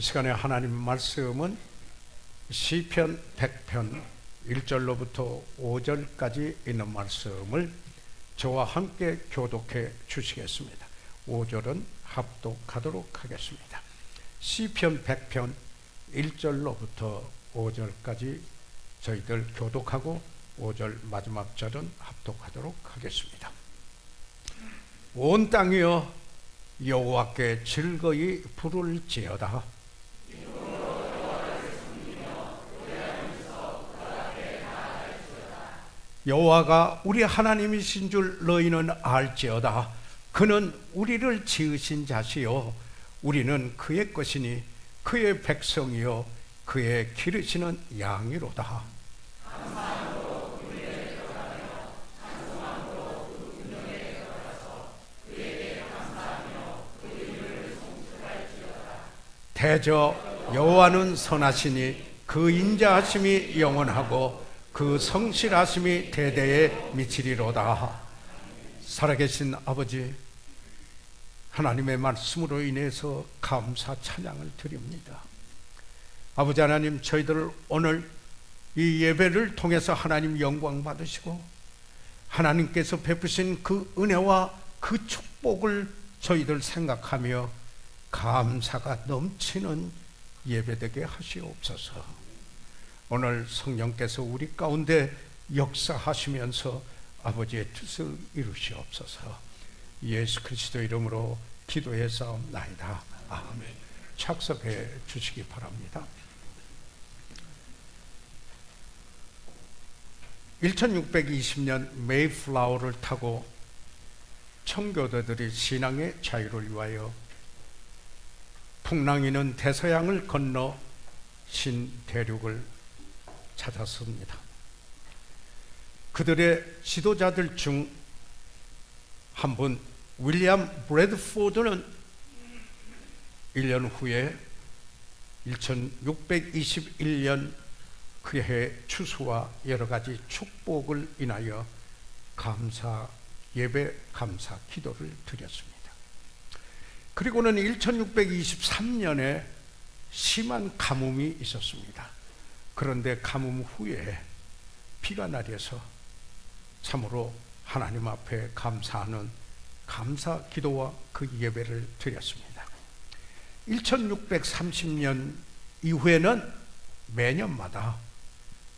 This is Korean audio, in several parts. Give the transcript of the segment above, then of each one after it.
시간에 하나님 말씀은 시편 100편 1절로부터 5절까지 있는 말씀을 저와 함께 교독해 주시겠습니다. 5절은 합독하도록 하겠습니다. 시편 100편 1절로부터 5절까지 저희들 교독하고 5절 마지막 절은 합독하도록 하겠습니다. 온 땅이여 여호와께 즐거이 부를지어다. 여호와가 우리 하나님이신 줄 너희는 알지어다. 그는 우리를 지으신 자시요 우리는 그의 것이니 그의 백성이요 그의 기르시는 양이로다. 대저 여호와는 선하시니 그 인자하심이 영원하고 그 성실하심이 대대에 미치리로다. 살아계신 아버지, 하나님의 말씀으로 인해서 감사 찬양을 드립니다. 아버지 하나님, 저희들 오늘 이 예배를 통해서 하나님 영광 받으시고 하나님께서 베푸신 그 은혜와 그 축복을 저희들 생각하며 감사가 넘치는 예배되게 하시옵소서. 오늘 성령께서 우리 가운데 역사하시면서 아버지의 뜻을 이루시옵소서. 예수 그리스도 이름으로 기도해 싸움나이다. 아멘. 착석해 주시기 바랍니다. 1620년 메이플라워를 타고 청교도들이 신앙의 자유를 위하여 풍랑이는 대서양을 건너 신대륙을 찾았습니다. 그들의 지도자들 중 한 분 윌리엄 브래드포드는 1년 후에 1621년 그해 추수와 여러 가지 축복을 인하여 감사 예배, 감사 기도를 드렸습니다. 그리고는 1623년에 심한 가뭄이 있었습니다. 그런데 가뭄 후에 비가 내려서 참으로 하나님 앞에 감사하는 감사 기도와 그 예배를 드렸습니다. 1630년 이후에는 매년마다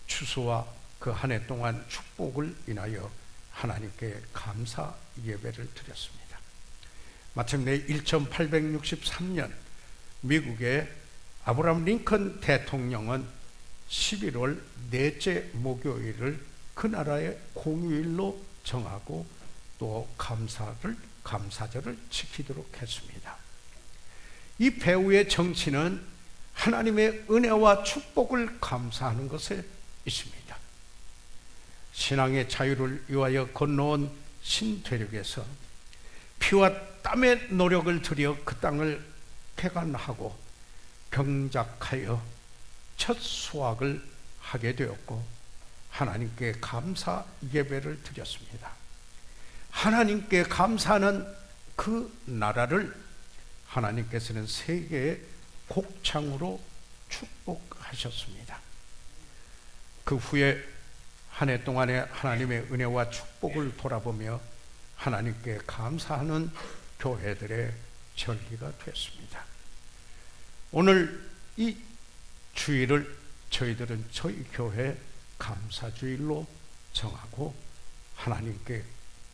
추수와 그 한 해 동안 축복을 인하여 하나님께 감사 예배를 드렸습니다. 마침내 1863년 미국의 아브라함 링컨 대통령은 11월 넷째 목요일을 그 나라의 공휴일로 정하고 또 감사절을 지키도록 했습니다. 이 배후의 정치는 하나님의 은혜와 축복을 감사하는 것에 있습니다. 신앙의 자유를 위하여 건너온 신대륙에서 피와 땀의 노력을 들여 그 땅을 개간하고 경작하여 첫 수확을 하게 되었고 하나님께 감사 예배를 드렸습니다. 하나님께 감사하는 그 나라를 하나님께서는 세계의 곡창으로 축복하셨습니다. 그 후에 한 해 동안의 하나님의 은혜와 축복을 돌아보며 하나님께 감사하는 교회들의 절기가 됐습니다. 오늘 이 주일을 저희들은 저희 교회 감사주일로 정하고 하나님께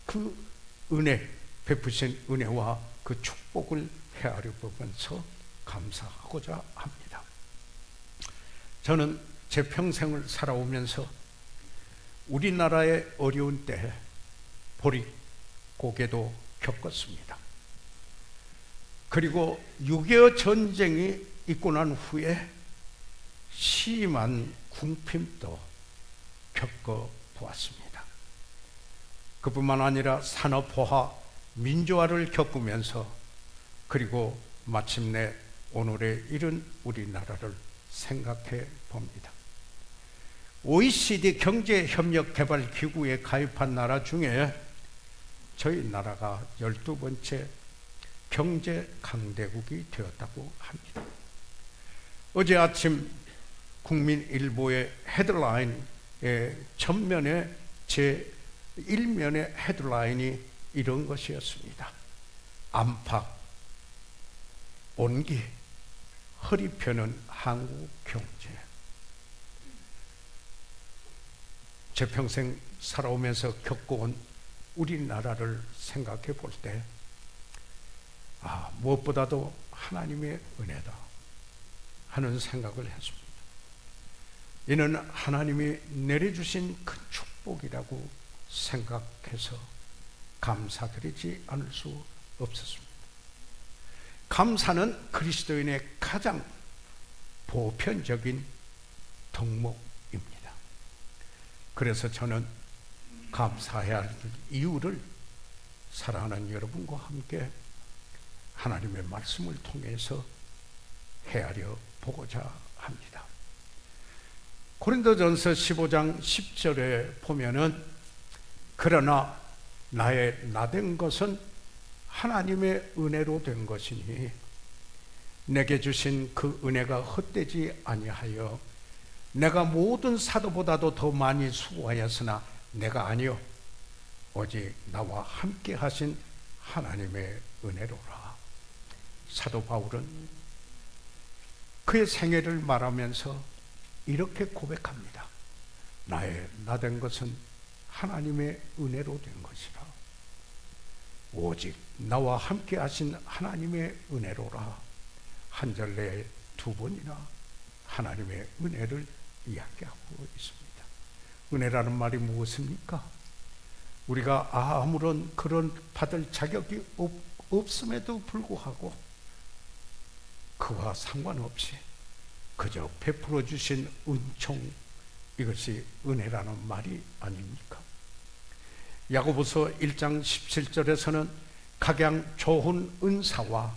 그 은혜, 베푸신 은혜와 그 축복을 헤아려 보면서 감사하고자 합니다. 저는 제 평생을 살아오면서 우리나라의 어려운 때에 보릿고개도 겪었습니다. 그리고 6.25 전쟁이 있고 난 후에 심한 궁핍도 겪어보았습니다. 그뿐만 아니라 산업화와 민주화를 겪으면서 그리고 마침내 오늘에 이른 우리나라를 생각해 봅니다. OECD 경제협력개발기구에 가입한 나라 중에 저희 나라가 12번째 경제 강대국이 되었다고 합니다. 어제 아침 국민일보의 헤드라인의 전면에 제 1면의 헤드라인이 이런 것이었습니다. 안팎, 온기, 허리 펴는 한국 경제. 제 평생 살아오면서 겪어온 우리나라를 생각해 볼 때, 무엇보다도 하나님의 은혜다 하는 생각을 했습니다. 이는 하나님이 내려주신 큰 축복이라고 생각해서 감사드리지 않을 수 없었습니다. 감사는 그리스도인의 가장 보편적인 덕목입니다. 그래서 저는 감사해야 할 이유를 사랑하는 여러분과 함께 하나님의 말씀을 통해서 헤아려 보고자 합니다. 고린도전서 15장 10절에 보면은 그러나 나의 나된 것은 하나님의 은혜로 된 것이니 내게 주신 그 은혜가 헛되지 아니하여 내가 모든 사도보다도 더 많이 수고하였으나 내가 아니요 오직 나와 함께 하신 하나님의 은혜로라. 사도 바울은 그의 생애를 말하면서 이렇게 고백합니다. 나의 나된 것은 하나님의 은혜로 된 것이라. 오직 나와 함께 하신 하나님의 은혜로라. 한 절 내에 두 번이나 하나님의 은혜를 이야기하고 있습니다. 은혜라는 말이 무엇입니까? 우리가 아무런 그런 받을 자격이 없음에도 불구하고 그와 상관없이 그저 베풀어 주신 은총, 이것이 은혜라는 말이 아닙니까? 야고보서 1장 17절에서는 각양 좋은 은사와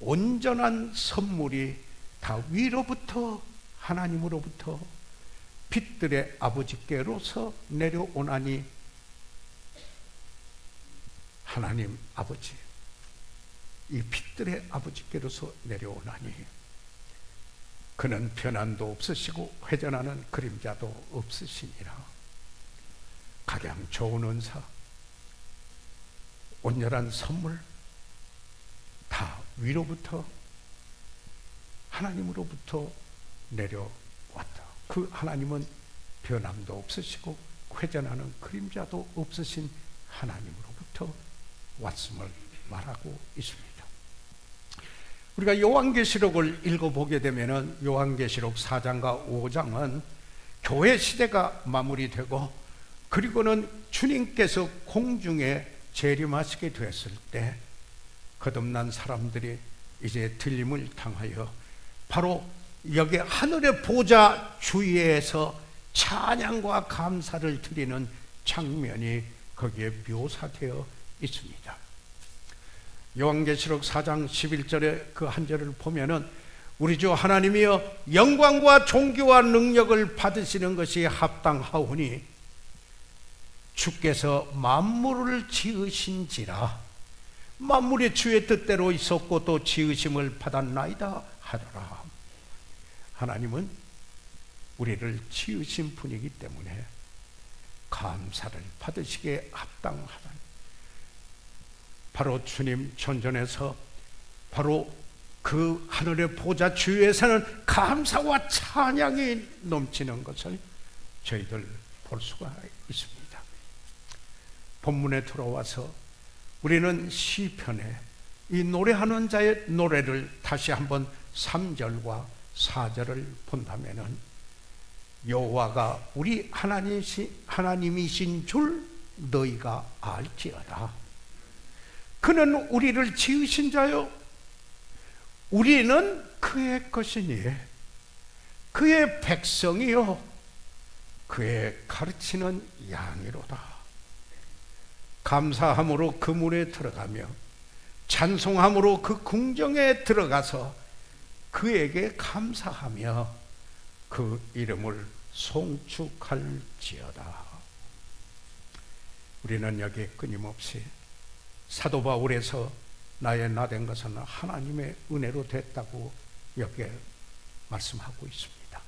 온전한 선물이 다 위로부터 하나님으로부터 빛들의 아버지께로서 내려오나니, 하나님 아버지, 이 빛들의 아버지께로서 내려오나니 그는 변함도 없으시고 회전하는 그림자도 없으시니라. 각양 좋은 은사, 온전한 선물 다 위로부터 하나님으로부터 내려왔다. 그 하나님은 변함도 없으시고 회전하는 그림자도 없으신 하나님으로부터 왔음을 말하고 있습니다. 우리가 요한계시록을 읽어보게 되면 요한계시록 4장과 5장은 교회 시대가 마무리되고 그리고는 주님께서 공중에 재림하시게 되었을 때 거듭난 사람들이 이제 들림을 당하여 바로 여기 하늘의 보좌 주위에서 찬양과 감사를 드리는 장면이 거기에 묘사되어 있습니다. 요한계시록 4장 11절의 그 한 절을 보면은 우리 주 하나님이여 영광과 존귀와 능력을 받으시는 것이 합당하오니 주께서 만물을 지으신지라. 만물이 주의 뜻대로 있었고 또 지으심을 받았나이다 하더라. 하나님은 우리를 지으신 분이기 때문에 감사를 받으시기에 합당하다. 바로 주님 전전에서 바로 그 하늘의 보좌 주위에서는 감사와 찬양이 넘치는 것을 저희들 볼 수가 있습니다. 본문에 들어와서 우리는 시편에 이 노래하는 자의 노래를 다시 한번 3절과 4절을 본다면은 여호와가 우리 하나님이신 줄 너희가 알지어다. 그는 우리를 지으신 자요 우리는 그의 것이니 그의 백성이요 그의 가르치는 양이로다. 감사함으로 그 문에 들어가며 찬송함으로 그 궁정에 들어가서 그에게 감사하며 그 이름을 송축할지어다. 우리는 여기에 끊임없이 사도 바울에서 나의 나된 것은 하나님의 은혜로 됐다고 여기에 말씀하고 있습니다.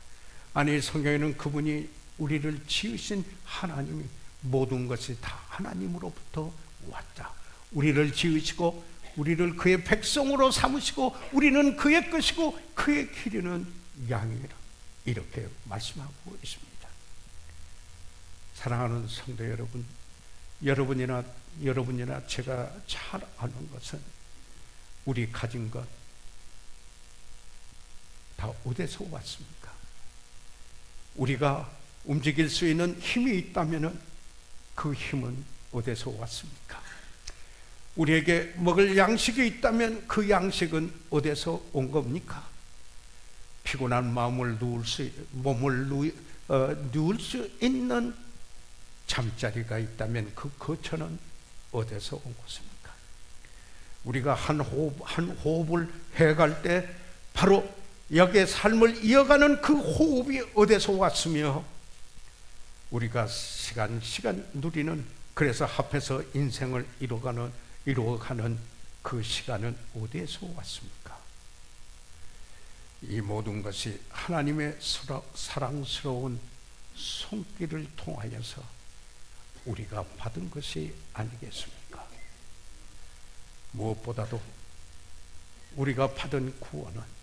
아니, 성경에는 그분이 우리를 지으신 하나님이 모든 것이 다 하나님으로부터 왔다. 우리를 지으시고 우리를 그의 백성으로 삼으시고 우리는 그의 것이고 그의 기르는 양이라, 이렇게 말씀하고 있습니다. 사랑하는 성도 여러분, 여러분이나 제가 잘 아는 것은 우리 가진 것 다 어디서 왔습니까? 우리가 움직일 수 있는 힘이 있다면 그 힘은 어디서 왔습니까? 우리에게 먹을 양식이 있다면 그 양식은 어디서 온 겁니까? 피곤한 마음을 몸을 누울 수 있는 잠자리가 있다면 그 거처는 어디서 온 것입니까? 우리가 한 호흡을 해갈 때 바로 여기에 삶을 이어가는 그 호흡이 어디서 왔으며, 우리가 시간 누리는, 그래서 합해서 인생을 이루어가는 그 시간은 어디에서 왔습니까? 이 모든 것이 하나님의 사랑스러운 손길을 통하여서 우리가 받은 것이 아니겠습니까? 무엇보다도 우리가 받은 구원은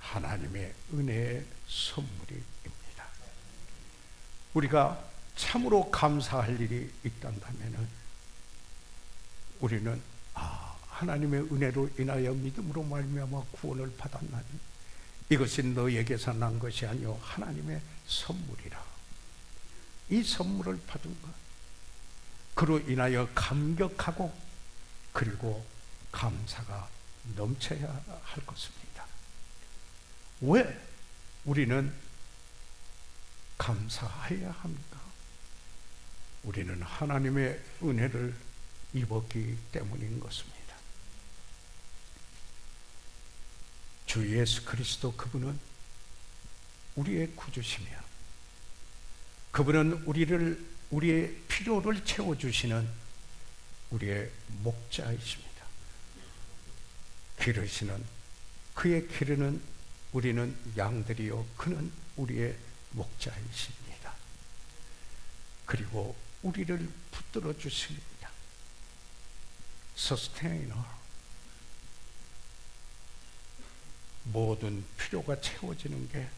하나님의 은혜의 선물입니다. 우리가 참으로 감사할 일이 있단다면 우리는 하나님의 은혜로 인하여 믿음으로 말미암아 구원을 받았나니 이것이 너에게서 난 것이 아니요 하나님의 선물이라. 이 선물을 받은 것, 그로 인하여 감격하고 그리고 감사가 넘쳐야 할 것입니다. 왜 우리는 감사해야 합니까? 우리는 하나님의 은혜를 입었기 때문인 것입니다. 주 예수 그리스도, 그분은 우리의 구주시며 그분은 우리의 필요를 채워주시는 우리의 목자이십니다. 그의 기르는 우리는 양들이요 그는 우리의 목자이십니다. 그리고 우리를 붙들어 주십니다. 서스테이너, 모든 필요가 채워지는 게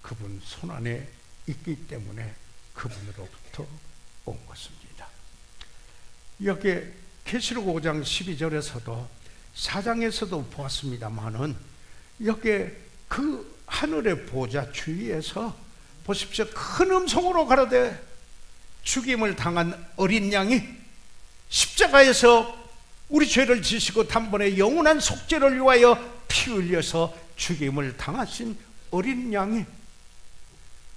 그분 손안에 있기 때문에 그분으로부터 온 것입니다. 여기 계시록 5장 12절에서도 4장에서도 보았습니다만은 여기 그 하늘의 보좌 주위에서 보십시오. 큰 음성으로 가로되 죽임을 당한 어린 양이 십자가에서 우리 죄를 지시고 단번에 영원한 속죄를 위하여 피 흘려서 죽임을 당하신 어린 양이,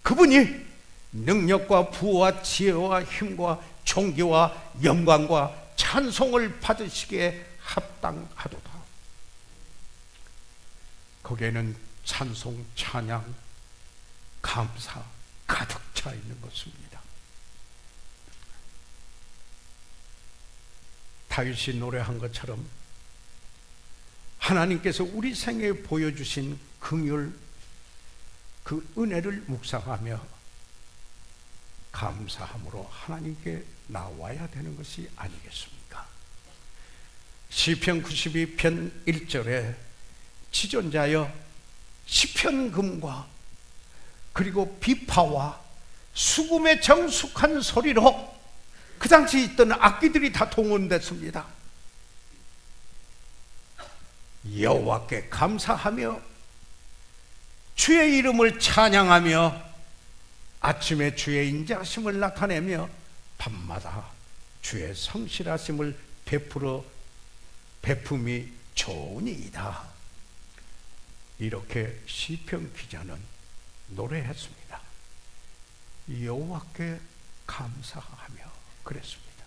그분이 능력과 부와 지혜와 힘과 존귀와 영광과 찬송을 받으시기에 합당하도다. 거기에는 찬송, 찬양, 감사 가득 차 있는 것입니다. 다윗이 노래한 것처럼 하나님께서 우리 생에 보여주신 긍휼, 그 은혜를 묵상하며 감사함으로 하나님께 나와야 되는 것이 아니겠습니까? 시편 92편 1절에 지존자여 시편금과 그리고 비파와 수금의 정숙한 소리로, 그 당시 있던 악기들이 다 동원됐습니다. 여호와께 감사하며 주의 이름을 찬양하며 아침에 주의 인자하심을 나타내며 밤마다 주의 성실하심을 베품이 좋으니이다. 이렇게 시편 기자는 노래했습니다. 여호와께 감사하며 그랬습니다.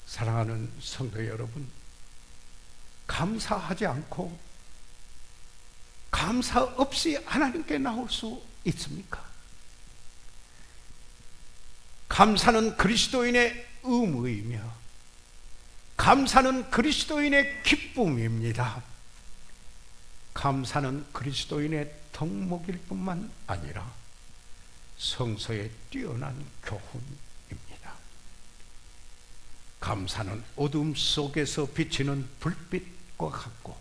사랑하는 성도 여러분, 감사하지 않고 감사 없이 하나님께 나올 수 있습니까? 감사는 그리스도인의 의무이며 감사는 그리스도인의 기쁨입니다. 감사는 그리스도인의 덕목일 뿐만 아니라 성서에 뛰어난 교훈입니다. 감사는 어둠 속에서 비치는 불빛과 같고,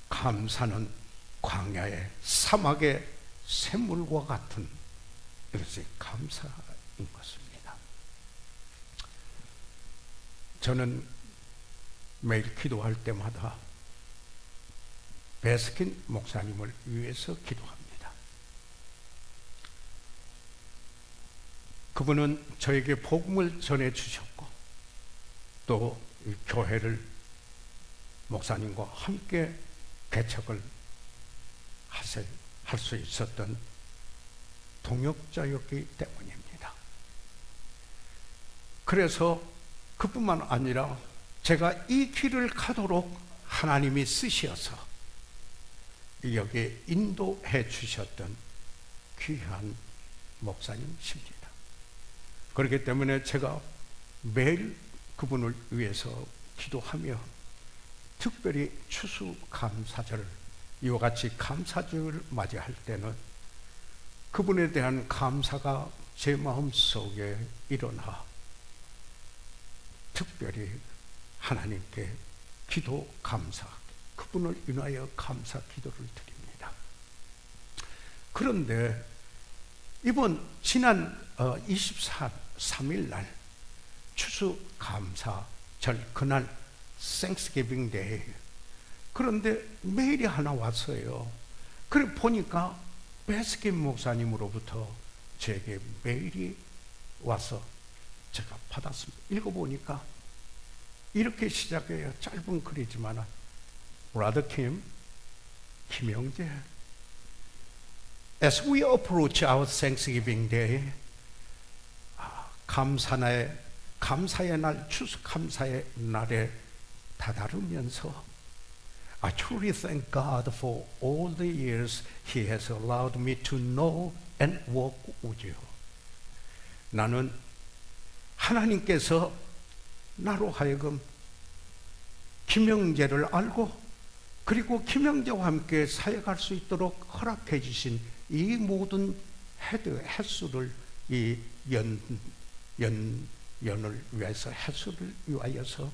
감사는 광야의 사막의 샘물과 같은 이것이 감사인 것입니다. 저는 매일 기도할 때마다 베스킨 목사님을 위해서 기도합니다. 그분은 저에게 복음을 전해주셨고, 또 교회를 목사님과 함께 개척을 할 수 있었던 동역자였기 때문입니다. 그래서 그뿐만 아니라 제가 이 길을 가도록 하나님이 쓰셔서 여기에 인도해 주셨던 귀한 목사님이십니다. 그렇기 때문에 제가 매일 그분을 위해서 기도하며, 특별히 추수감사절, 이와 같이 감사절을 맞이할 때는 그분에 대한 감사가 제 마음속에 일어나 특별히 하나님께 기도 감사, 그분을 인하여 감사 기도를 드립니다. 그런데 이번 지난 23일 날 추수감사절, 그날 Thanksgiving Day, 그런데 메일이 하나 왔어요. 그래 보니까 베스킨 목사님으로부터 제게 메일이 와서 제가 받았습니다. 읽어보니까 이렇게 시작해요. 짧은 글이지만, Brother Kim, 김영재, As we approach our Thanksgiving Day, 감사의 날, 추수감사의 날에 다다르면서 I truly thank God for all the years He has allowed me to know and walk with you. 나는 하나님께서 나로 하여금 김영재를 알고, 그리고 김영재와 함께 사역할 수 있도록 허락해 주신 이 모든 횟수를, 이 연을 위해서, 횟수를 위하여서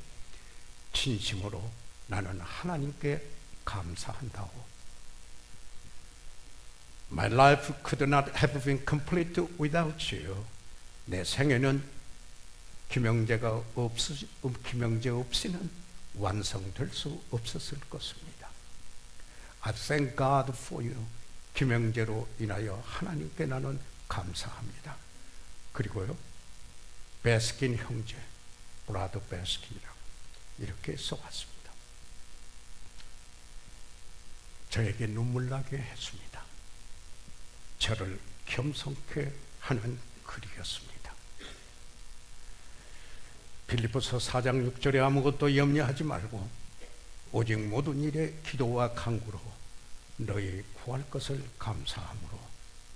진심으로 나는 하나님께 감사한다고. My life could not have been complete without you. 내 생애는 김영재 없이는 완성될 수 없었을 것입니다. I thank God for you. 김영재로 인하여 하나님께 나는 감사합니다. 그리고요, 베스킨 형제, 브라더 베스킨이라고 이렇게 써왔습니다. 저에게 눈물 나게 했습니다. 저를 겸손케 하는 글이었습니다. 빌립보서 4장 6절에 아무것도 염려하지 말고 오직 모든 일에 기도와 간구로 너희 구할 것을 감사함으로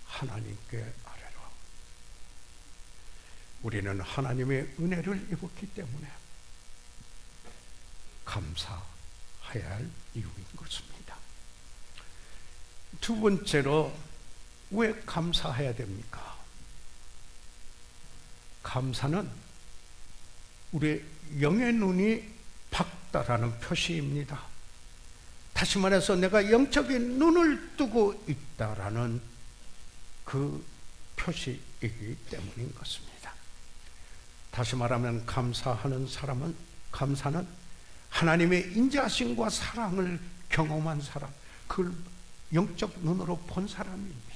하나님께 아뢰라. 우리는 하나님의 은혜를 입었기 때문에 감사해야 할 이유인 것입니다. 두 번째로, 왜 감사해야 됩니까? 감사는 우리의 영의 눈이 밝다라는 표시입니다. 다시 말해서 내가 영적인 눈을 뜨고 있다라는 그 표시이기 때문인 것입니다. 다시 말하면 감사는 하나님의 인자하심과 사랑을 경험한 사람, 그걸 영적 눈으로 본 사람입니다.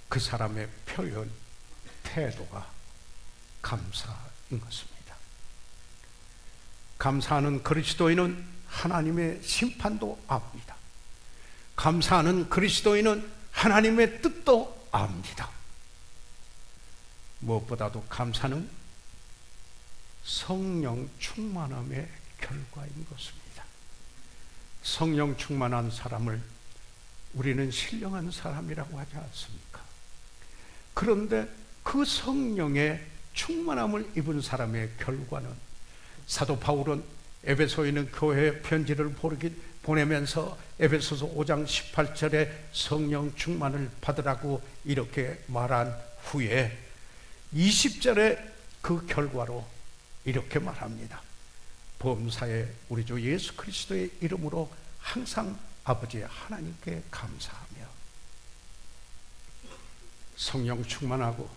그 사람의 표현, 태도가 감사인 것입니다. 감사하는 그리스도인은 하나님의 심판도 압니다. 감사하는 그리스도인은 하나님의 뜻도 압니다. 무엇보다도 감사는 성령 충만함의 결과인 것입니다. 성령 충만한 사람을 우리는 신령한 사람이라고 하지 않습니까? 그런데 그 성령의 충만함을 입은 사람의 결과는, 사도 바울은 에베소에 있는 교회 편지를 보내면서 에베소서 5장 18절에 성령 충만을 받으라고 이렇게 말한 후에 20절에 그 결과로 이렇게 말합니다. 범사에 우리 주 예수 그리스도의 이름으로 항상 아버지 하나님께 감사하며. 성령 충만하고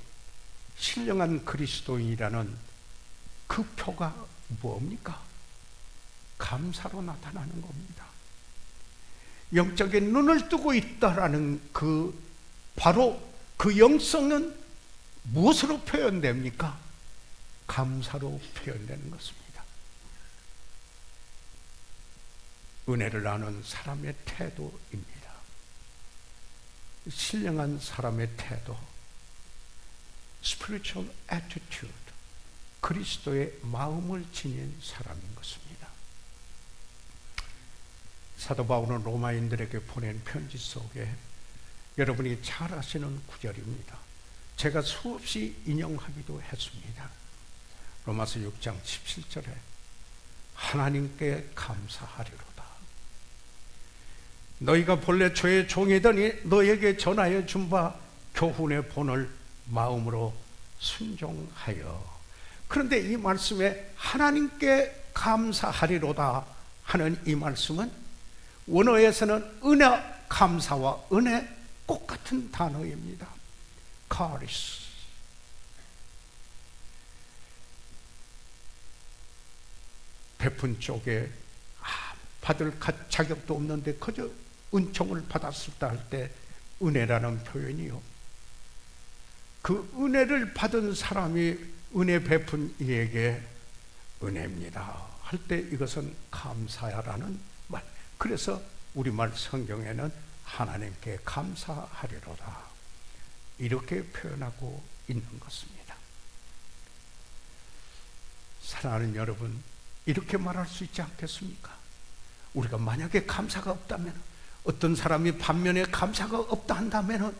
신령한 그리스도인이라는 그 표가 뭡니까? 감사로 나타나는 겁니다. 영적인 눈을 뜨고 있다라는 바로 그 영성은 무엇으로 표현됩니까? 감사로 표현되는 것입니다. 은혜를 아는 사람의 태도입니다. 신령한 사람의 태도, spiritual attitude, 그리스도의 마음을 지닌 사람인 것입니다. 사도 바울은 로마인들에게 보낸 편지 속에 여러분이 잘 아시는 구절입니다. 제가 수없이 인용하기도 했습니다. 로마서 6장 17절에 하나님께 감사하리로다. 너희가 본래 죄의 종이더니 너에게 전하여 준 바 교훈의 본을 마음으로 순종하여. 그런데 이 말씀에 하나님께 감사하리로다 하는 이 말씀은 원어에서는 은혜, 감사와 은혜 꼭 같은 단어입니다. 카리스. 베푼 쪽에 받을 자격도 없는데 그저 은총을 받았었다 할 때 은혜라는 표현이요, 그 은혜를 받은 사람이 은혜 베푼 이에게 은혜입니다 할 때 이것은 감사야라는 말. 그래서 우리말 성경에는 하나님께 감사하리로다 이렇게 표현하고 있는 것입니다. 사랑하는 여러분, 이렇게 말할 수 있지 않겠습니까? 우리가 만약에 감사가 없다면, 어떤 사람이 반면에 감사가 없다 한다면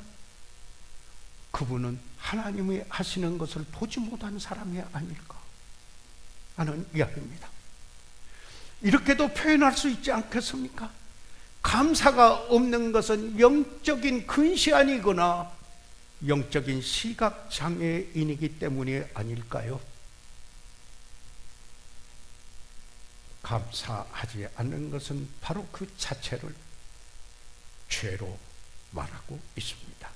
그분은 하나님이 하시는 것을 보지 못한 사람이 아닐까 하는 이야기입니다. 이렇게도 표현할 수 있지 않겠습니까? 감사가 없는 것은 영적인 근시안이거나 영적인 시각장애인이기 때문이 아닐까요? 감사하지 않는 것은 바로 그 자체를 죄로 말하고 있습니다.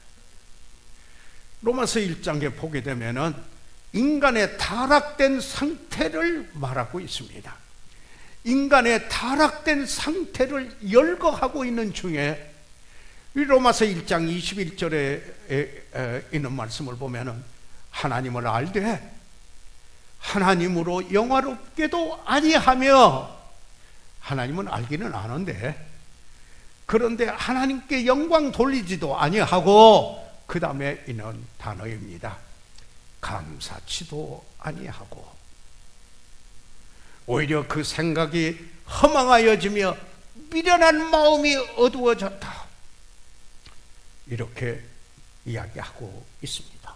로마서 1장에 보게 되면은 인간의 타락된 상태를 말하고 있습니다. 인간의 타락된 상태를 열거하고 있는 중에 이 로마서 1장 21절에 있는 말씀을 보면은 하나님을 알되 하나님으로 영화롭게도 아니하며, 하나님은 알기는 아는데 그런데 하나님께 영광 돌리지도 아니하고, 그 다음에 있는 단어입니다. 감사치도 아니하고, 오히려 그 생각이 허망하여지며 미련한 마음이 어두워졌다 이렇게 이야기하고 있습니다.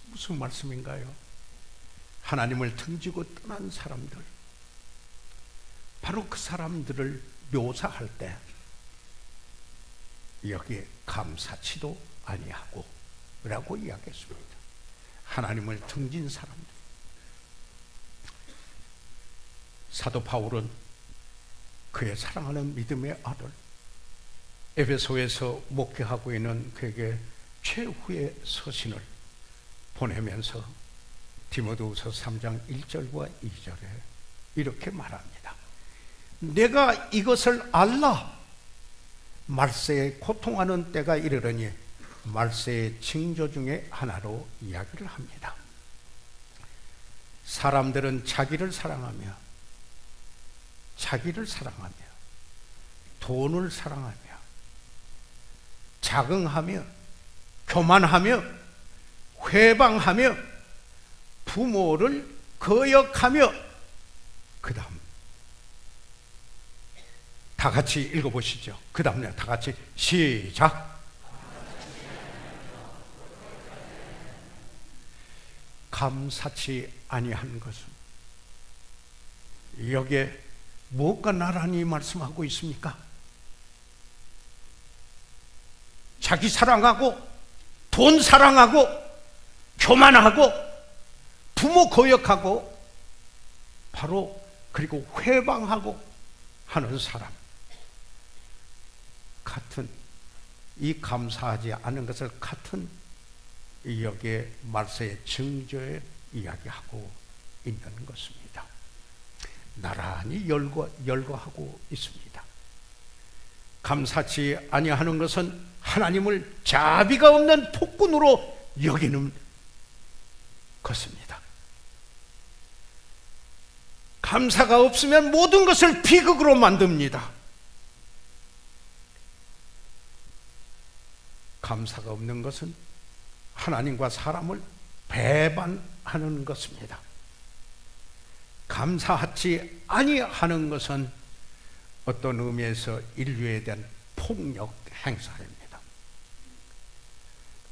무슨 말씀인가요? 하나님을 등지고 떠난 사람들, 바로 그 사람들을 묘사할 때 여기에 감사치도 아니하고 라고 이야기했습니다. 하나님을 등진 사람들. 사도 바울은 그의 사랑하는 믿음의 아들, 에베소에서 목회하고 있는 그에게 최후의 서신을 보내면서 디모데후서 3장 1절과 2절에 이렇게 말합니다. 내가 이것을 알라. 말세에 고통하는 때가 이르러니, 말세의 징조 중에 하나로 이야기를 합니다. 사람들은 자기를 사랑하며 돈을 사랑하며 자긍하며 교만하며 회방하며 부모를 거역하며, 그 다음 다 같이 읽어보시죠. 그 다음에 다 같이 시작. 감사치 아니한 것은 여기에 무엇과 나란히 말씀하고 있습니까? 자기 사랑하고 돈 사랑하고 교만하고 부모 거역하고 바로 그리고 회방하고 하는 사람 같은, 이 감사하지 않은 것을 같은 여기에 말세의 증조에 이야기하고 있는 것입니다. 나란히 열거하고 있습니다. 감사치 아니하는 것은 하나님을 자비가 없는 폭군으로 여기는 것입니다. 감사가 없으면 모든 것을 비극으로 만듭니다. 감사가 없는 것은 하나님과 사람을 배반하는 것입니다. 감사하지 아니하는 것은 어떤 의미에서 인류에 대한 폭력 행사입니다.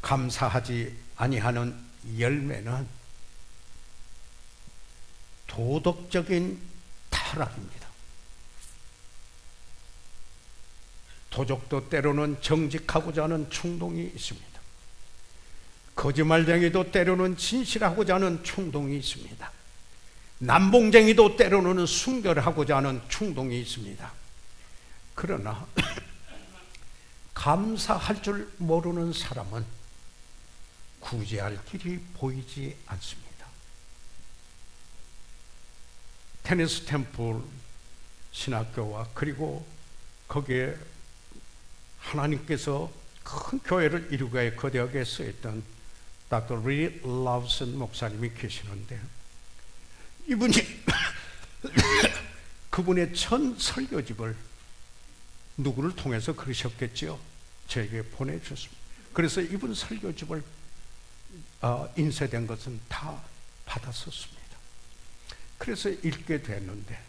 감사하지 아니하는 열매는 도덕적인 타락입니다. 도적도 때로는 정직하고자 하는 충동이 있습니다. 거짓말쟁이도 때로는 진실하고자 하는 충동이 있습니다. 남봉쟁이도 때로는 순결하고자 하는 충동이 있습니다. 그러나 감사할 줄 모르는 사람은 구제할 길이 보이지 않습니다. 테니스 템플 신학교와 그리고 거기에 하나님께서 큰 교회를 이루기 위해 거대하게 쓰였던 닥터 리 라우슨 목사님이 계시는데, 이분이 그분의 전 설교집을 누구를 통해서 그러셨겠죠? 저에게 보내주셨습니다. 그래서 이분 설교집을 인쇄된 것은 다 받았었습니다. 그래서 읽게 됐는데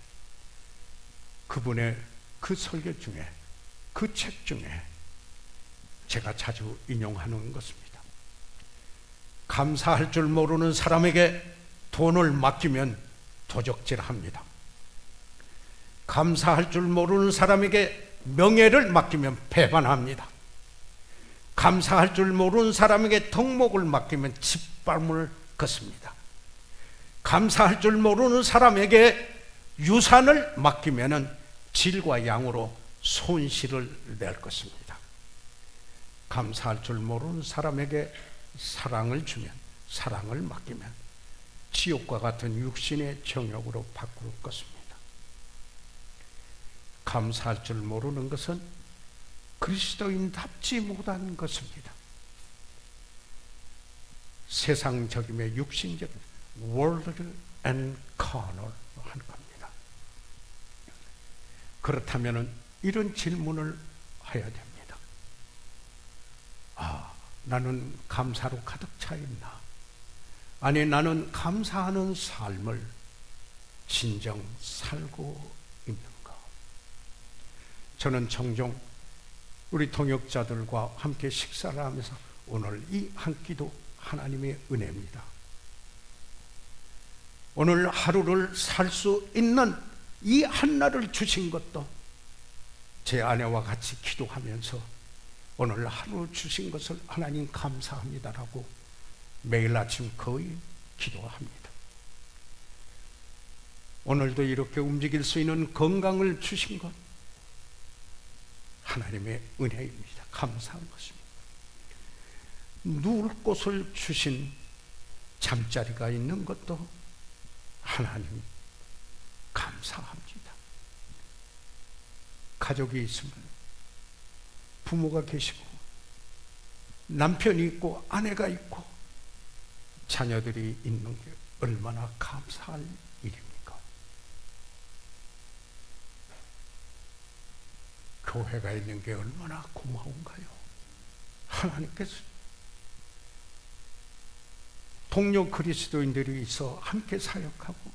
그분의 그 설교 중에, 그 책 중에 제가 자주 인용하는 것입니다. 감사할 줄 모르는 사람에게 돈을 맡기면 도적질합니다. 감사할 줄 모르는 사람에게 명예를 맡기면 배반합니다. 감사할 줄 모르는 사람에게 덕목을 맡기면 짓밟음을 걷습니다. 감사할 줄 모르는 사람에게 유산을 맡기면 질과 양으로 손실을 낼 것입니다. 감사할 줄 모르는 사람에게 사랑을 주면, 사랑을 맡기면 지옥과 같은 육신의 정욕으로 바꿀 것입니다. 감사할 줄 모르는 것은 그리스도인답지 못한 것입니다. 세상적임의 육신적, worldly and carnal 한 겁니다. 그렇다면 이런 질문을 해야 됩니다. 나는 감사로 가득 차 있나? 아니, 나는 감사하는 삶을 진정 살고 있는가? 저는 종종 우리 동역자들과 함께 식사를 하면서 오늘 이 한 끼도 하나님의 은혜입니다. 오늘 하루를 살 수 있는 이 한날을 주신 것도 제 아내와 같이 기도하면서 오늘 하루 주신 것을 하나님 감사합니다라고 매일 아침 거의 기도합니다. 오늘도 이렇게 움직일 수 있는 건강을 주신 것 하나님의 은혜입니다. 감사한 것입니다. 누울 곳을 주신 잠자리가 있는 것도 하나님 감사합니다. 가족이 있으면 부모가 계시고 남편이 있고 아내가 있고 자녀들이 있는 게 얼마나 감사할 일입니까? 교회가 있는 게 얼마나 고마운가요? 하나님께서 동료 그리스도인들이 있어 함께 사역하고,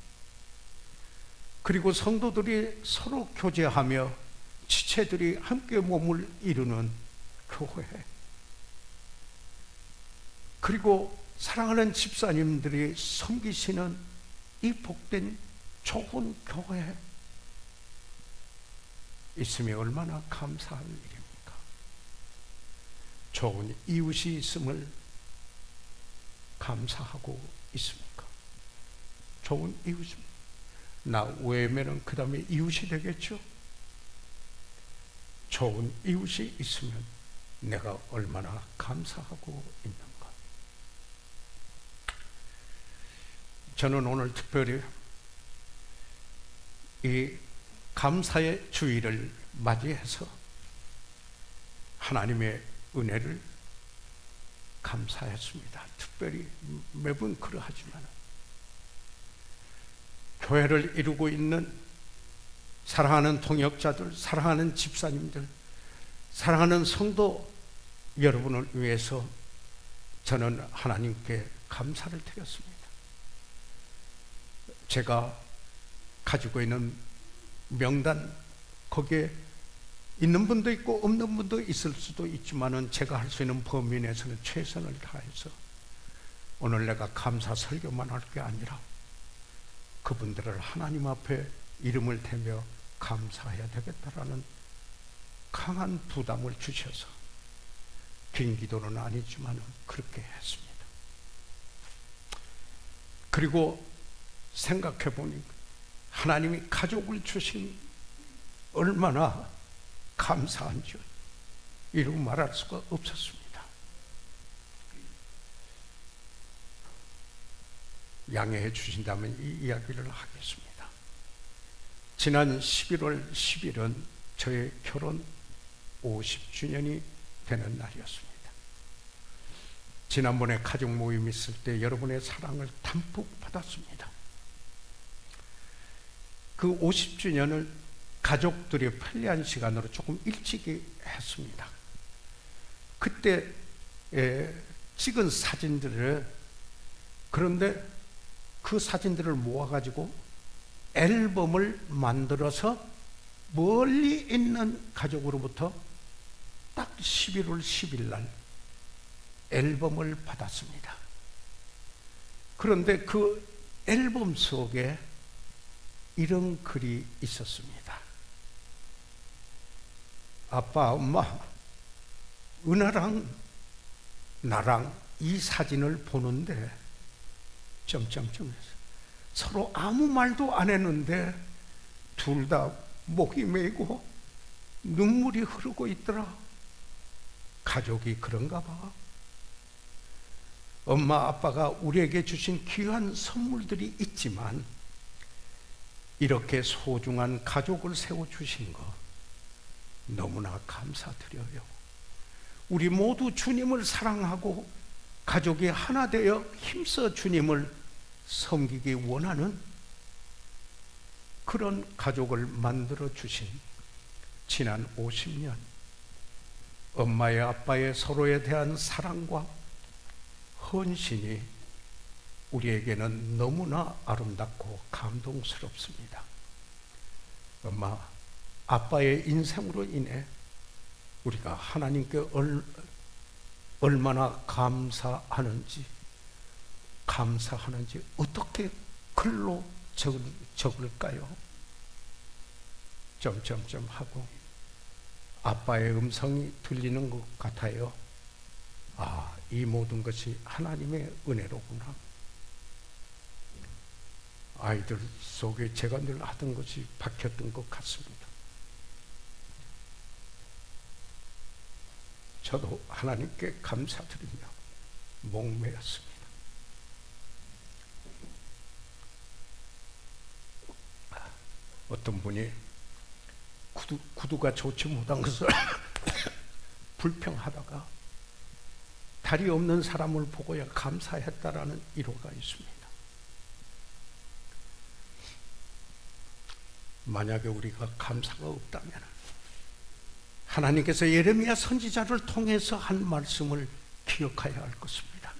그리고 성도들이 서로 교제하며 지체들이 함께 몸을 이루는 교회, 그리고 사랑하는 집사님들이 섬기시는 이 복된 좋은 교회 있으면 얼마나 감사할 일입니까? 좋은 이웃이 있음을 감사하고 있습니까? 좋은 이웃, 나 외면은 그 다음에 이웃이 되겠죠? 좋은 이웃이 있으면 내가 얼마나 감사하고 있는가. 저는 오늘 특별히 이 감사의 주일을 맞이해서 하나님의 은혜를 감사했습니다. 특별히 매번 그러하지만 교회를 이루고 있는 사랑하는 통역자들, 사랑하는 집사님들, 사랑하는 성도 여러분을 위해서 저는 하나님께 감사를 드렸습니다. 제가 가지고 있는 명단, 거기에 있는 분도 있고 없는 분도 있을 수도 있지만은 제가 할 수 있는 범위 내에서는 최선을 다해서 오늘 내가 감사 설교만 할 게 아니라 그분들을 하나님 앞에 이름을 대며 감사해야 되겠다라는 강한 부담을 주셔서 긴 기도는 아니지만 그렇게 했습니다. 그리고 생각해 보니 하나님이 가족을 주신 얼마나 감사한지 이루 말할 수가 없었습니다. 양해해 주신다면 이 이야기를 하겠습니다. 지난 11월 10일은 저의 결혼 50주년이 되는 날이었습니다. 지난번에 가족 모임 있을 때 여러분의 사랑을 담뿍 받았습니다. 그 50주년을 가족들이 편리한 시간으로 조금 일찍 했습니다. 그때 찍은 사진들을, 그런데 그 사진들을 모아가지고 앨범을 만들어서 멀리 있는 가족으로부터 딱 11월 10일 날 앨범을 받았습니다. 그런데 그 앨범 속에 이런 글이 있었습니다. 아빠, 엄마, 은하랑 나랑 이 사진을 보는데 점점점해서 서로 아무 말도 안 했는데 둘 다 목이 메이고 눈물이 흐르고 있더라. 가족이 그런가 봐. 엄마 아빠가 우리에게 주신 귀한 선물들이 있지만 이렇게 소중한 가족을 세워주신 거 너무나 감사드려요. 우리 모두 주님을 사랑하고 가족이 하나 되어 힘써 주님을 섬기기 원하는 그런 가족을 만들어 주신 지난 50년, 엄마의 아빠의 서로에 대한 사랑과 헌신이 우리에게는 너무나 아름답고 감동스럽습니다. 엄마, 아빠의 인생으로 인해 우리가 하나님께 얼마나 감사하는지 어떻게 글로 적을까요? 점점점 하고 아빠의 음성이 들리는 것 같아요. 아, 이 모든 것이 하나님의 은혜로구나. 아이들 속에 제가 늘 하던 것이 박혔던 것 같습니다. 저도 하나님께 감사드리며 목매였습니다. 어떤 분이 구두가 좋지 못한 것을 불평하다가 다리 없는 사람을 보고야 감사했다라는 일화가 있습니다. 만약에 우리가 감사가 없다면 하나님께서 예레미야 선지자를 통해서 한 말씀을 기억해야 할 것입니다.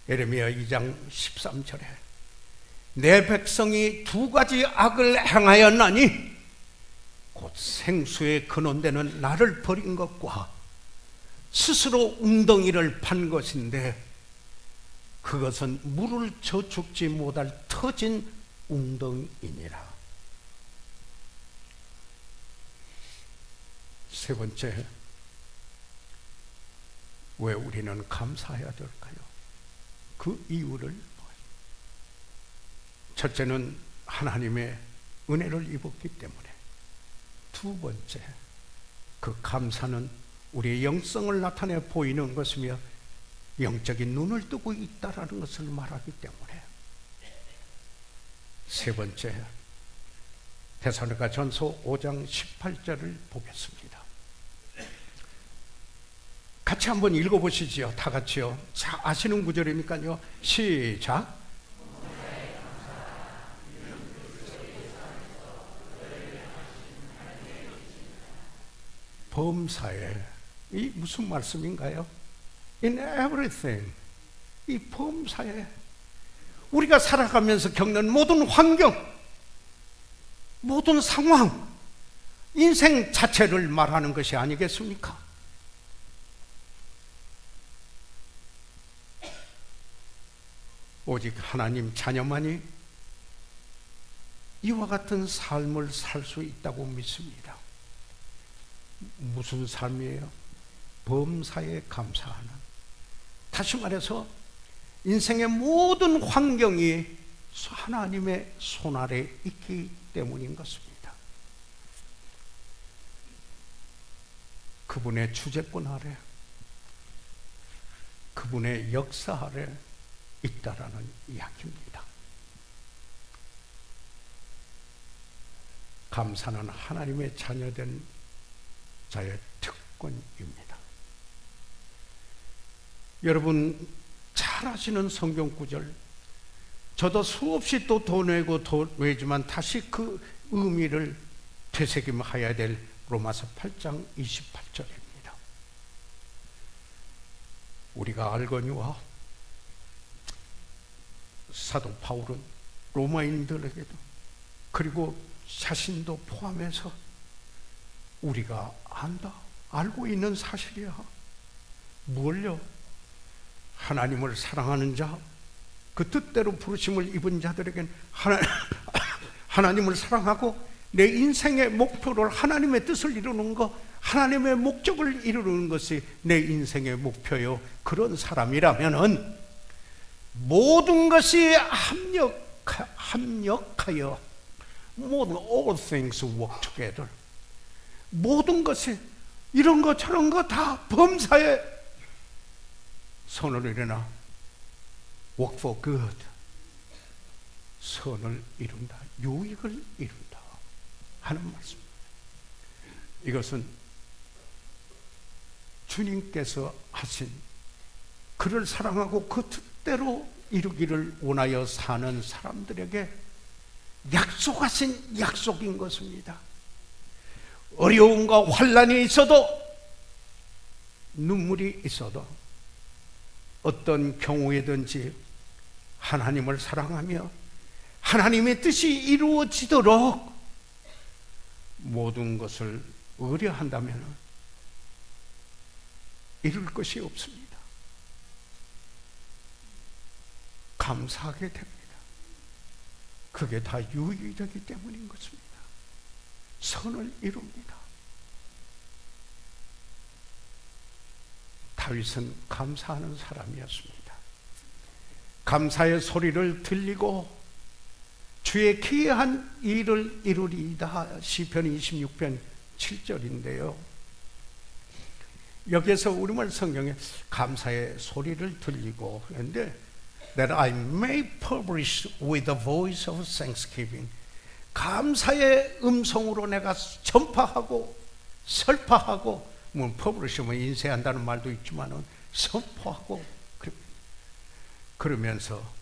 예레미야 2장 13절에 내 백성이 두 가지 악을 행하였나니 곧 생수의 근원되는 나를 버린 것과 스스로 웅덩이를 판 것인데 그것은 물을 저축지 못할 터진 웅덩이니라. 세 번째, 왜 우리는 감사해야 될까요? 그 이유를 보아요. 첫째는 하나님의 은혜를 입었기 때문에. 두 번째, 그 감사는 우리의 영성을 나타내 보이는 것이며 영적인 눈을 뜨고 있다라는 것을 말하기 때문에. 세 번째, 데살로니가전서 5장 18절을 보겠습니다. 같이 한번 읽어보시지요. 다 같이요. 자, 아시는 구절이니까요. 시작. 범사에, 이 무슨 말씀인가요? In everything, 이 범사에 우리가 살아가면서 겪는 모든 환경, 모든 상황, 인생 자체를 말하는 것이 아니겠습니까? 오직 하나님 자녀만이 이와 같은 삶을 살 수 있다고 믿습니다. 무슨 삶이에요? 범사에 감사하는. 다시 말해서 인생의 모든 환경이 하나님의 손 아래 있기 때문인 것입니다. 그분의 주재권 아래, 그분의 역사 아래 있다라는 이야기입니다. 감사는 하나님의 자녀된 자의 특권입니다. 여러분 잘 아시는 성경 구절, 저도 수없이 또 도내고 도내지만 다시 그 의미를 되새김해야 될 로마서 8장 28절입니다. 우리가 알거니와 사도 바울은 로마인들에게도 그리고 자신도 포함해서 우리가 안다, 알고 있는 사실이야. 뭘요? 하나님을 사랑하는 자, 그 뜻대로 부르심을 입은 자들에겐 하나님을 사랑하고 내 인생의 목표를, 하나님의 뜻을 이루는 것, 하나님의 목적을 이루는 것이 내 인생의 목표요. 그런 사람이라면은 모든 것이 합력하여, 모든 all things work together, 모든 것이 이런 거 저런 거 다 범사에 선을 이루나 work for good, 선을 이룬다, 유익을 이룬다 하는 말씀입니다. 이것은 주님께서 하신, 그를 사랑하고 그 뜻대로 이루기를 원하여 사는 사람들에게 약속하신 약속인 것입니다. 어려움과 환난이 있어도, 눈물이 있어도, 어떤 경우에든지 하나님을 사랑하며 하나님의 뜻이 이루어지도록 모든 것을 의뢰한다면 이룰 것이 없습니다. 감사하게 됩니다. 그게 다 유익이 되기 때문인 것입니다. 선을 이룹니다. 다윗은 감사하는 사람이었습니다. 감사의 소리를 들리고 주의 기이한 일을 이루리이다. 시편 26편 7절인데요. 여기에서 우리말 성경에 감사의 소리를 들리고 했는데, that I may publish with the voice of thanksgiving, 감사의 음성으로 내가 전파하고 설파하고, 뭐 publish면 인쇄한다는 말도 있지만은 선포하고, 그러면서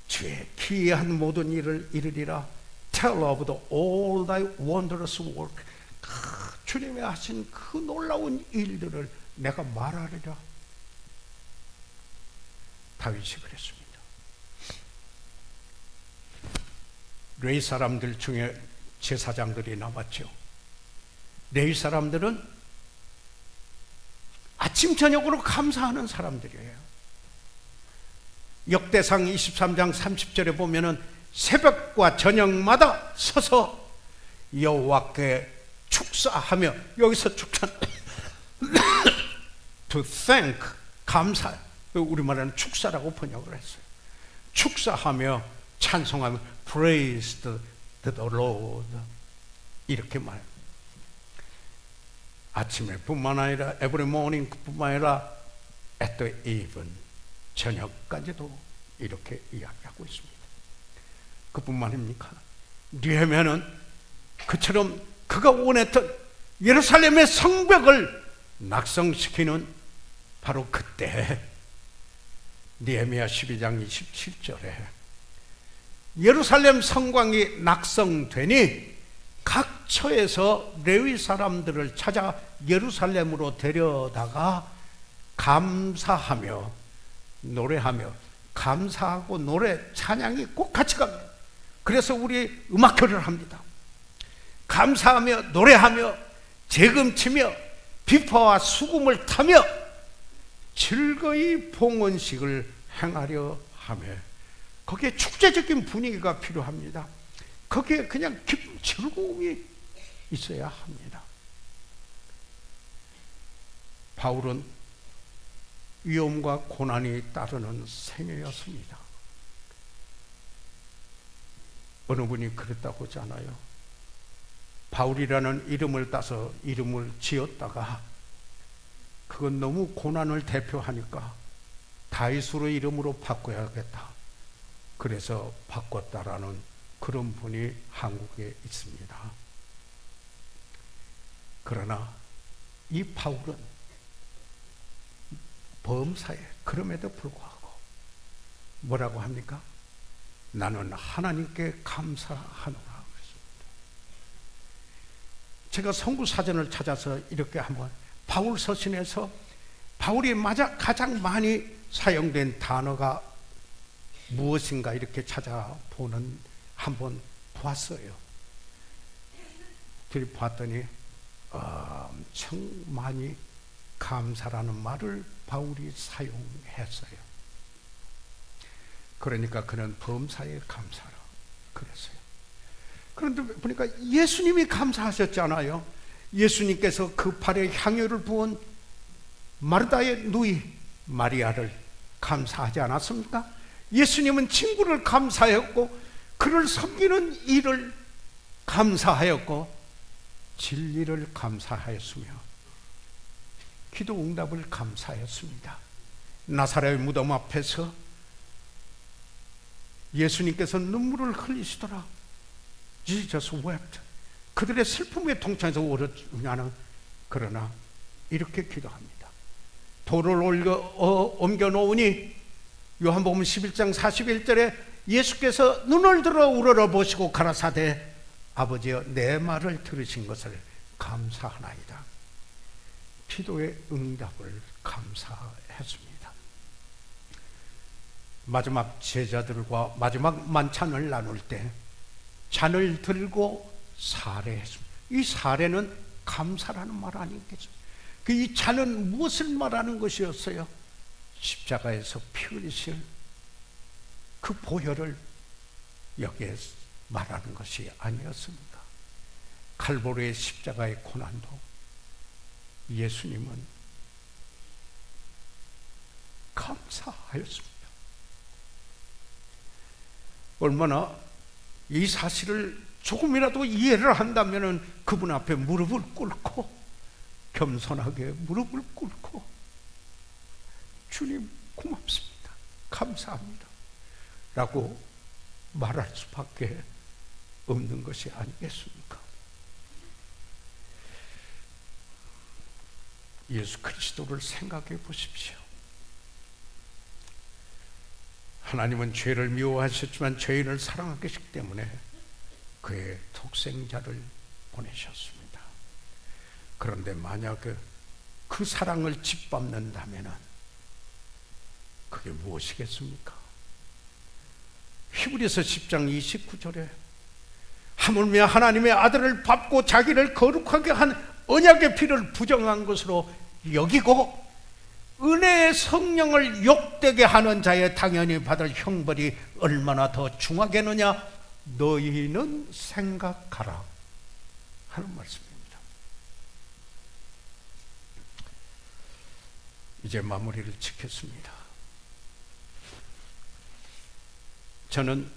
주의 기이한 모든 일을 이루리라. Tell of the all thy wondrous work, 주님이 하신 그 놀라운 일들을 내가 말하리라. 다윗이 그랬습니다. 레위 사람들 중에 제사장들이 나왔죠. 레위 사람들은 아침 저녁으로 감사하는 사람들이에요. 역대상 23장 30절에 보면은 새벽과 저녁마다 서서 여호와께 축사하며, 여기서 축사 to thank, 감사, 우리말에는 축사라고 번역을 했어요. 축사하며 찬송하며 praise the Lord, 이렇게 말해요. 아침에 뿐만 아니라 every morning 뿐만 아니라 at the even, 저녁까지도 이렇게 이야기하고 있습니다. 그뿐만입니까? 느헤미야는 그처럼 그가 원했던 예루살렘의 성벽을 낙성시키는 바로 그때 느헤미야 12장 27절에 예루살렘 성곽이 낙성되니 각 처에서 레위 사람들을 찾아 예루살렘으로 데려다가 감사하며 노래하며, 감사하고 노래, 찬양이 꼭 같이 갑니다. 그래서 우리 음악회를 합니다. 감사하며 노래하며 재금치며 비파와 수금을 타며 즐거이 봉헌식을 행하려 하며, 거기에 축제적인 분위기가 필요합니다. 거기에 그냥 기쁨, 즐거움이 있어야 합니다. 바울은 위험과 고난이 따르는 생애였습니다. 어느 분이 그랬다고 하잖아요. 바울이라는 이름을 따서 이름을 지었다가 그건 너무 고난을 대표하니까 다윗으로 이름으로 바꿔야겠다, 그래서 바꿨다라는 그런 분이 한국에 있습니다. 그러나 이 바울은 범사에 그럼에도 불구하고 뭐라고 합니까? 나는 하나님께 감사하노라 그랬습니다. 제가 성구사전을 찾아서 이렇게 한번 바울 서신에서 바울이 가장 많이 사용된 단어가 무엇인가 이렇게 찾아보는 한번 보았어요. 들이봤더니 엄청 많이 감사라는 말을 바울이 사용했어요. 그러니까 그는 범사에 감사라 그랬어요. 그런데 보니까 예수님이 감사하셨잖아요. 예수님께서 그 팔에 향유를 부은 마르다의 누이 마리아를 감사하지 않았습니까? 예수님은 친구를 감사했고 그를 섬기는 일을 감사하였고 진리를 감사하였으며 기도 응답을 감사하였습니다. 나사렛 무덤 앞에서 예수님께서 눈물을 흘리시더라. Jesus wept. 그들의 슬픔에 동참해서 울었냐는, 그러나 이렇게 기도합니다. 돌을 옮겨 놓으니 요한복음 11장 41절에 예수께서 눈을 들어 우러러보시고 가라사대 아버지여 내 말을 들으신 것을 감사하나이다. 기도의 응답을 감사했습니다. 마지막 제자들과 마지막 만찬을 나눌 때 잔을 들고 사례했습니다. 이 사례는 감사라는 말 아니겠습니까? 이 잔은 무엇을 말하는 것이었어요? 십자가에서 피 흘리실 그 보혈을 여기에 말하는 것이 아니었습니까? 칼보르의 십자가의 고난도 예수님은 감사하였습니다. 얼마나 이 사실을 조금이라도 이해를 한다면 그분 앞에 무릎을 꿇고 겸손하게 무릎을 꿇고 주님 고맙습니다, 감사합니다 라고 말할 수밖에 없는 것이 아니겠습니까? 예수 그리스도를 생각해 보십시오. 하나님은 죄를 미워하셨지만 죄인을 사랑하시기 때문에 그의 독생자를 보내셨습니다. 그런데 만약에 그 사랑을 짓밟는다면 그게 무엇이겠습니까? 히브리서 10장 29절에 하물며 하나님의 아들을 밟고 자기를 거룩하게 한 언약의 피를 부정한 것으로 여기고 은혜의 성령을 욕되게 하는 자의 당연히 받을 형벌이 얼마나 더 중하겠느냐 너희는 생각하라 하는 말씀입니다. 이제 마무리를 짓겠습니다. 저는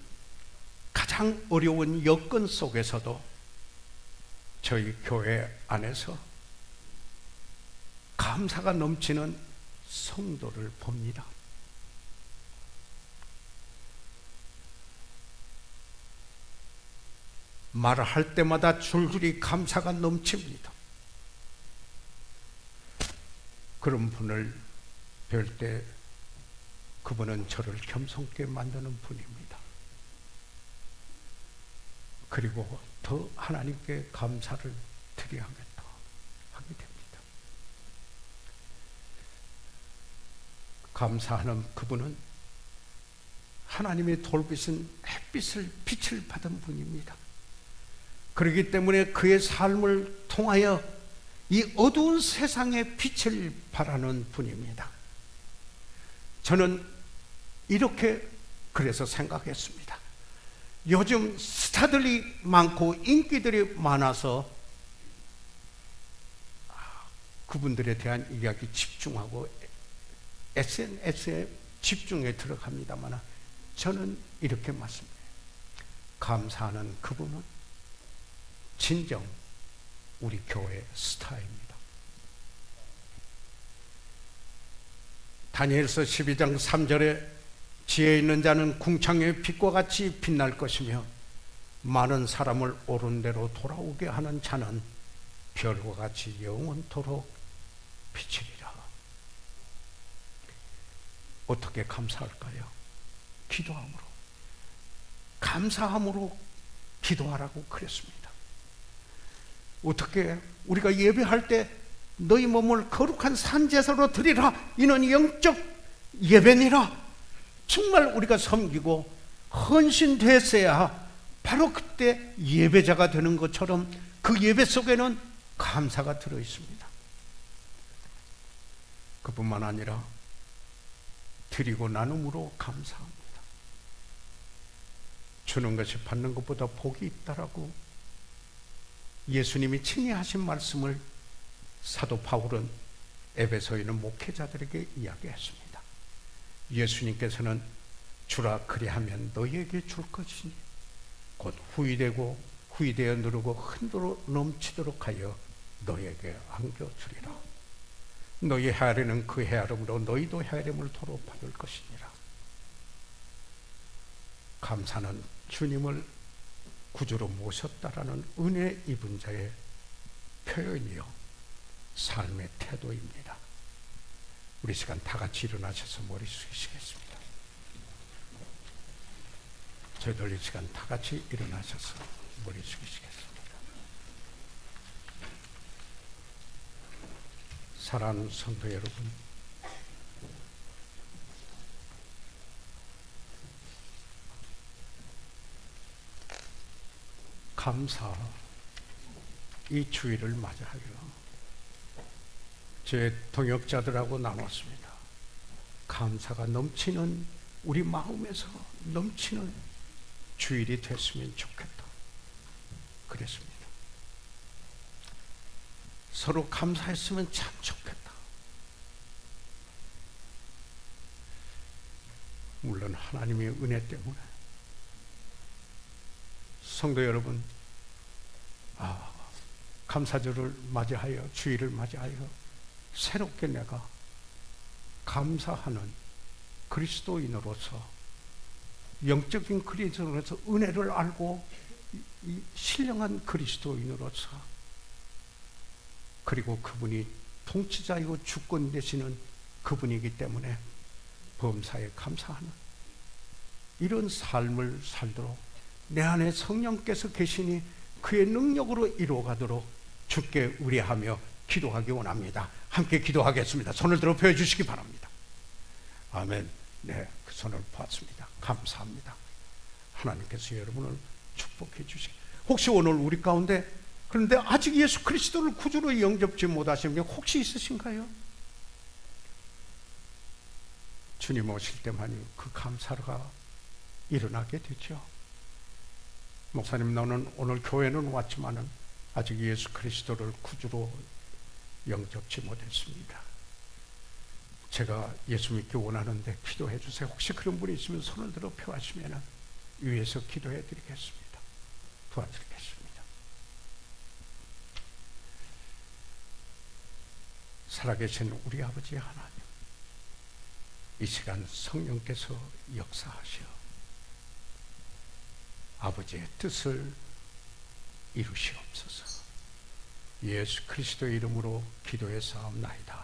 가장 어려운 여건 속에서도 저희 교회 안에서 감사가 넘치는 성도를 봅니다. 말을 할 때마다 줄줄이 감사가 넘칩니다. 그런 분을 뵐 때 그분은 저를 겸손케 만드는 분입니다. 그리고 더 하나님께 감사를 드려야겠다 하게 됩니다. 감사하는 그분은 하나님의 돌빛은 빛을 받은 분입니다. 그렇기 때문에 그의 삶을 통하여 이 어두운 세상에 빛을 발하는 분입니다. 저는 이렇게 그래서 생각했습니다. 요즘 스타들이 많고 인기들이 많아서 그분들에 대한 이야기 집중하고 SNS에 집중해 들어갑니다만 저는 이렇게 말씀드려요. 감사하는 그분은 진정 우리 교회의 스타입니다. 다니엘서 12장 3절에 지혜 있는 자는 궁창의 빛과 같이 빛날 것이며 많은 사람을 옳은 대로 돌아오게 하는 자는 별과 같이 영원토록 비치리라. 어떻게 감사할까요? 기도함으로. 감사함으로 기도하라고 그랬습니다. 어떻게 우리가 예배할 때 너희 몸을 거룩한 산제사로 드리라. 이는 영적 예배니라. 정말 우리가 섬기고 헌신됐어야 바로 그때 예배자가 되는 것처럼 그 예배 속에는 감사가 들어있습니다. 그뿐만 아니라 드리고 나눔으로 감사합니다. 주는 것이 받는 것보다 복이 있다라고 예수님이 친히 하신 말씀을 사도 바울은 에베소에 있는 목회자들에게 이야기했습니다. 예수님께서는 주라 그리하면 너희에게 줄 것이니 곧 후이되어 누르고 흔들어 넘치도록 하여 너희에게 안겨주리라. 너희 헤아리는 그 헤아림으로 너희도 헤아림을 도로 받을 것이니라. 감사는 주님을 구주로 모셨다라는 은혜 입은 자의 표현이요 삶의 태도입니다. 우리 시간 다 같이 일어나셔서 머리 숙이시겠습니다. 저희들 이 시간 다 같이 일어나셔서 머리 숙이시겠습니다. 사랑하는 성도 여러분, 감사 이 주일을 맞이하여 제 동역자들하고 나눴습니다. 감사가 넘치는 우리 마음에서 넘치는 주일이 됐으면 좋겠다 그랬습니다. 서로 감사했으면 참 좋겠다. 물론 하나님의 은혜 때문에 성도 여러분, 감사절을 맞이하여 주일을 맞이하여 새롭게 내가 감사하는 그리스도인으로서 영적인 그리스도인으로서 은혜를 알고 신령한 그리스도인으로서 그리고 그분이 통치자이고 주권 되시는 그분이기 때문에 범사에 감사하는 이런 삶을 살도록 내 안에 성령께서 계시니 그의 능력으로 이루어가도록 주께 의뢰하며 기도하기 원합니다. 함께 기도하겠습니다. 손을 들어 펴주시기 바랍니다. 아멘. 네, 그 손을 봤습니다. 감사합니다. 하나님께서 여러분을 축복해 주시기. 혹시 오늘 우리 가운데 그런데 아직 예수 그리스도를 구주로 영접지 못하신 분 혹시 있으신가요? 주님 오실 때만이 그 감사가 일어나게 되죠. 목사님, 너는 오늘 교회는 왔지만은 아직 예수 그리스도를 구주로 영접지 못했습니다. 제가 예수 믿기 원하는데 기도해 주세요. 혹시 그런 분이 있으면 손을 들어 표하시면 위에서 기도해 드리겠습니다. 도와드리겠습니다. 살아계신 우리 아버지 하나님, 이 시간 성령께서 역사하시어 아버지의 뜻을 이루시옵소서. 예수 그리스도의 이름으로 기도해 사옵나이다.